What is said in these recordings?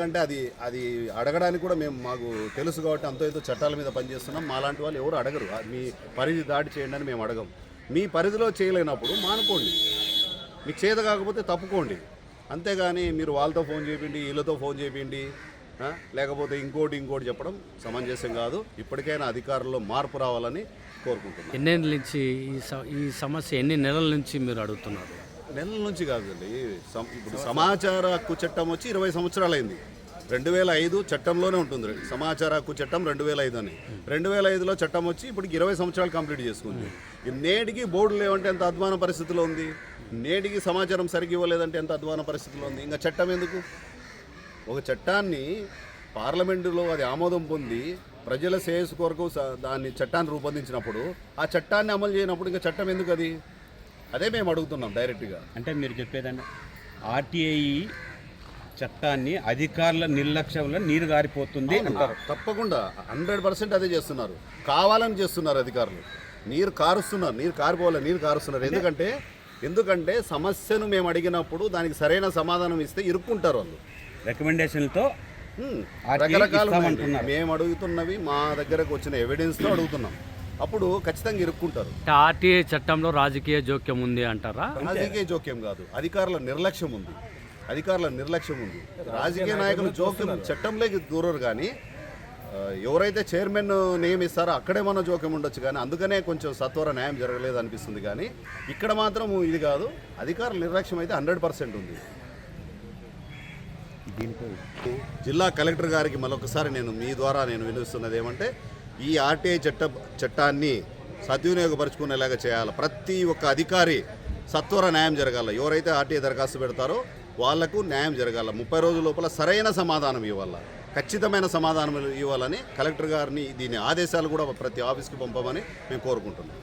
ఎందుకంటే అది అది అడగడానికి కూడా మాకు తెలుసు కాబట్టి అంతో ఏదో చట్టాల మీద పనిచేస్తున్నాం. మాలాంటి వాళ్ళు ఎవరు అడగరు. మీ పరిధి దాడి చేయండి అని మేము అడగం. మీ పరిధిలో చేయలేనప్పుడు మానుకోండి, మీకు చేత కాకపోతే తప్పుకోండి. అంతేగాని మీరు వాళ్ళతో ఫోన్ చేయండి, వీళ్ళతో ఫోన్ చేయండి, లేకపోతే ఇంకోటి చెప్పడం సమంజసం కాదు. ఇప్పటికైనా అధికారుల్లో మార్పు రావాలని కోరుకుంటున్నాను. ఎన్నేళ్ళ నుంచి ఈ సమస్య ఎన్ని నెలల నుంచి మీరు అడుగుతున్నారు? నెలల నుంచి కాదండి. ఇప్పుడు సమాచార హక్కు చట్టం వచ్చి 20 సంవత్సరాలైంది. 2005 చట్టంలోనే ఉంటుంది. సమాచార హక్కు చట్టం 2005 అని. 2005లో చట్టం వచ్చి ఇప్పటికి 20 సంవత్సరాలు కంప్లీట్ చేసుకుంది. నేటికి బోర్డులు లేవంటే ఎంత అధ్వాన పరిస్థితిలో ఉంది. నేటికి సమాచారం సరిగ్గా ఇవ్వలేదంటే ఎంత అధ్వాన పరిస్థితిలో ఉంది. ఇంకా చట్టం ఎందుకు? ఒక చట్టాన్ని పార్లమెంటులో అది ఆమోదం పొంది ప్రజల శ్రేయస్సు కొరకు దాన్ని చట్టాన్ని రూపొందించినప్పుడు ఆ చట్టాన్ని అమలు చేయనప్పుడు ఇంకా చట్టం ఎందుకు? అది అదే మేము అడుగుతున్నాం డైరెక్ట్గా. అంటే మీరు చెప్పేదండి ఆర్టీఐ చట్టాన్ని అధికారుల నిర్లక్ష్యంలో నీరు గారిపోతుంది అంటారు. తప్పకుండా 100% అదే చేస్తున్నారు. కావాలని చేస్తున్నారు అధికారులు. నీరు కారుస్తున్నారు. ఎందుకంటే సమస్యను మేము అడిగినప్పుడు దానికి సరైన సమాధానం ఇస్తే ఇరుక్కుంటారు వాళ్ళు. రికమెండేషన్లతో రకరకాలు మేము అడుగుతున్నవి మా దగ్గరకు వచ్చిన ఎవిడెన్స్తో అడుగుతున్నాం. అప్పుడు ఖచ్చితంగా ఇరుక్కుంటారు. ఆర్టీఐ చట్టంలో రాజకీయ జోక్యం ఉంది అంటారా? రాజకీయ జోక్యం కాదు, అధికారుల నిర్లక్ష్యం ఉంది. రాజకీయ నాయకులు జోక్యం చట్టంలోకి దూరరు. కానీ ఎవరైతే చైర్మన్ నియమిస్తారో అక్కడే మన జోక్యం ఉండొచ్చు. కానీ అందుకనే కొంచెం సత్వర న్యాయం జరగలేదు అనిపిస్తుంది. కానీ ఇక్కడ మాత్రం ఇది కాదు, అధికారుల నిర్లక్ష్యం అయితే 100% ఉంది. జిల్లా కలెక్టర్ గారికి మరొకసారి మీ ద్వారా వినిపిస్తున్నది ఏమంటే, ఈ ఆర్టీఐ చట్టాన్ని సద్వినియోగపరుచుకునేలాగా చేయాలి. ప్రతి ఒక్క అధికారి సత్వర న్యాయం జరగాల. ఎవరైతే ఆర్టీఐ దరఖాస్తు పెడతారో వాళ్లకు న్యాయం జరగాల. 30 రోజుల లోపల సరైన సమాధానం ఇవ్వాలి, ఖచ్చితమైన సమాధానం ఇవ్వాలని కలెక్టర్ గారిని దీని ఆదేశాలు కూడా ప్రతి ఆఫీస్కి పంపమని మేము కోరుకుంటున్నాం.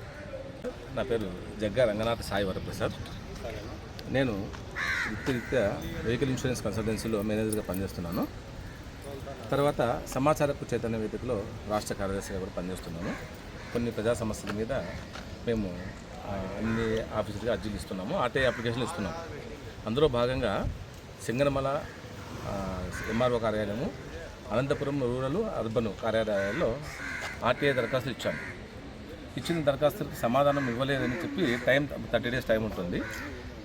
నా పేరు జగ్గా రంగనాథ సాయి వరప్రసాద్. నేను వృత్తిరీత్యా వెహికల్ ఇన్సూరెన్స్ కన్సల్టెన్సీలో మేనేజర్గా పనిచేస్తున్నాను. తర్వాత సమాచార హక్కు చైతన్య వేదికలో రాష్ట్ర కార్యదర్శిగా కూడా పనిచేస్తున్నాను. కొన్ని ప్రజా సమస్యల మీద మేము అన్ని ఆఫీసులుగా అర్జీలు ఇస్తున్నాము, ఆర్టీఐ అప్లికేషన్లు ఇస్తున్నాము. అందులో భాగంగా సింగనమల ఎంఆర్ఓ కార్యాలయము, అనంతపురం రూరల్ అర్బన్ కార్యాలయాల్లో ఆర్టీఐ దరఖాస్తులు ఇచ్చాము. ఇచ్చిన దరఖాస్తులకు సమాధానం ఇవ్వలేదని చెప్పి 30 days టైం ఉంటుంది.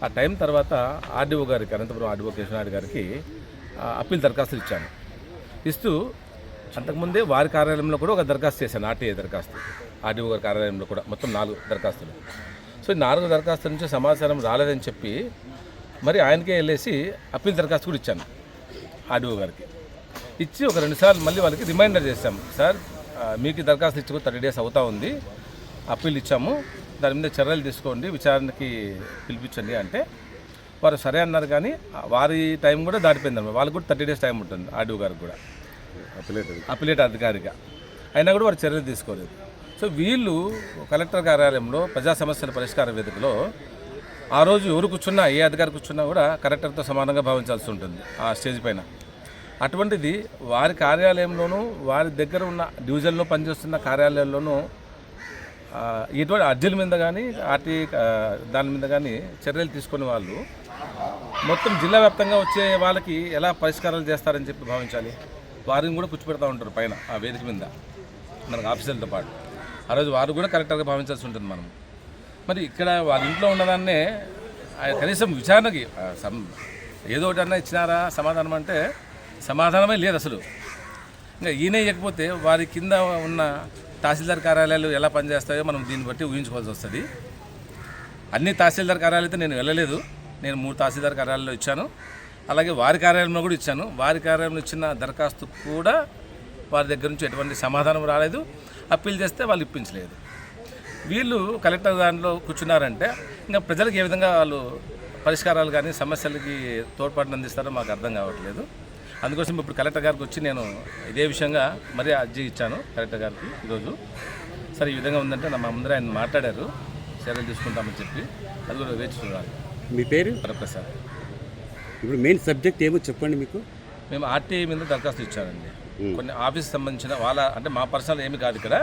ఆ టైం తర్వాత ఆర్డీఓ గారికి, అనంతపురం ఆర్డీఓ కేశవనాయుడు గారికి అప్పీల్ దరఖాస్తులు ఇచ్చాను. ఇస్తూ అంతకుముందే వారి కార్యాలయంలో కూడా ఒక దరఖాస్తు చేశాను, ఆర్టీఐ దరఖాస్తు. ఆర్డీఓ గారి కార్యాలయంలో కూడా మొత్తం 4 దరఖాస్తులు. సో ఈ 4 దరఖాస్తుల నుంచి సమాచారం రాలేదని చెప్పి మరి ఆయనకే వెళ్ళేసి అప్పీల్ దరఖాస్తు కూడా ఇచ్చాను ఆర్డీఓ గారికి. ఇచ్చి ఒక 2 సార్లు మళ్ళీ వాళ్ళకి రిమైండర్ చేశాం. సార్ మీకు దరఖాస్తు ఇచ్చి 30 days అవుతా ఉంది, అప్పీల్ ఇచ్చాము, దాని మీద చర్యలు తీసుకోండి, విచారణకి పిలిపించండి అంటే వారు సరే అన్నారు. కానీ వారి టైం కూడా దాటిపోయిందన్నమాట. వాళ్ళకి కూడా 30 days టైం ఉంటుంది ఆర్డీఓ గారికి కూడా, అపిలేట్ అధికారిగా. అయినా కూడా వారు చర్యలు తీసుకోలేదు. సో వీళ్ళు కలెక్టర్ కార్యాలయంలో ప్రజా సమస్యల పరిష్కార వేదికలో ఆ రోజు ఎవరు కూర్చున్నా, ఏ అధికారి కూర్చున్నా కూడా కలెక్టర్తో సమానంగా భావించాల్సి ఉంటుంది ఆ స్టేజ్ పైన. అటువంటిది వారి కార్యాలయంలోనూ, వారి దగ్గర ఉన్న డివిజన్లో పనిచేస్తున్న కార్యాలయాల్లోనూ ఎటువంటి అర్జీల మీద కానీ ఆర్టీఐ దాని మీద కానీ చర్యలు తీసుకునే వాళ్ళు మొత్తం జిల్లా వ్యాప్తంగా వచ్చే వాళ్ళకి ఎలా పరిష్కారాలు చేస్తారని చెప్పి భావించాలి. వారిని కూడా కూర్చోపెడతా ఉంటారు పైన ఆ వేదిక మీద మనకు ఆఫీసర్లతో పాటు. ఆ రోజు వారు కూడా కరెక్ట్గా భావించాల్సి ఉంటుంది మనం. మరి ఇక్కడ వాళ్ళ ఇంట్లో ఉన్నదాన్నే కనీసం విచారణకి ఏదో ఒకటి అన్నా ఇచ్చినారా సమాధానం అంటే సమాధానమే లేదు అసలు. ఇంకా ఈయన ఇవ్వకపోతే వారి కింద ఉన్న తహసీల్దార్ కార్యాలయాలు ఎలా పనిచేస్తాయో మనం దీన్ని బట్టి ఊహించుకోవాల్సి వస్తుంది. అన్ని తహసీల్దార్ కార్యాలయాలైతే నేను వెళ్ళలేదు. నేను 3 తహసీల్దార్ కార్యాలయాల్లో ఇచ్చాను, అలాగే వారి కార్యాలయంలో కూడా ఇచ్చాను. వారి కార్యాలయంలో ఇచ్చిన దరఖాస్తు కూడా వారి దగ్గర నుంచి ఎటువంటి సమాధానం రాలేదు. అప్పీల్ చేస్తే వాళ్ళు ఇప్పించలేదు. వీళ్ళు కలెక్టర్ దాంట్లో కూర్చున్నారంటే ఇంకా ప్రజలకు ఏ విధంగా వాళ్ళు పరిష్కారాలు కానీ సమస్యలకి తోడ్పాటును అందిస్తారో మాకు అర్థం కావట్లేదు. అందుకోసం ఇప్పుడు కలెక్టర్ గారికి వచ్చి నేను ఇదే విషయంగా మరీ అర్జీ ఇచ్చాను కలెక్టర్ గారికి ఈరోజు. సరే ఈ విధంగా ఉందంటే మా ముందర ఆయన మాట్లాడారు, చర్యలు తీసుకుంటామని చెప్పి. అది కూడా వేచి చూడాలి. మీ పేరు? వరప్రసాద్. ఇప్పుడు మెయిన్ సబ్జెక్ట్ ఏమో చెప్పండి. మీకు మేము ఆర్టీఐ మీద దరఖాస్తు ఇచ్చానండి. కొన్ని ఆఫీస్ సంబంధించిన వాళ్ళ అంటే మా పర్సనల్ ఏమి కాదు, ఇక్కడ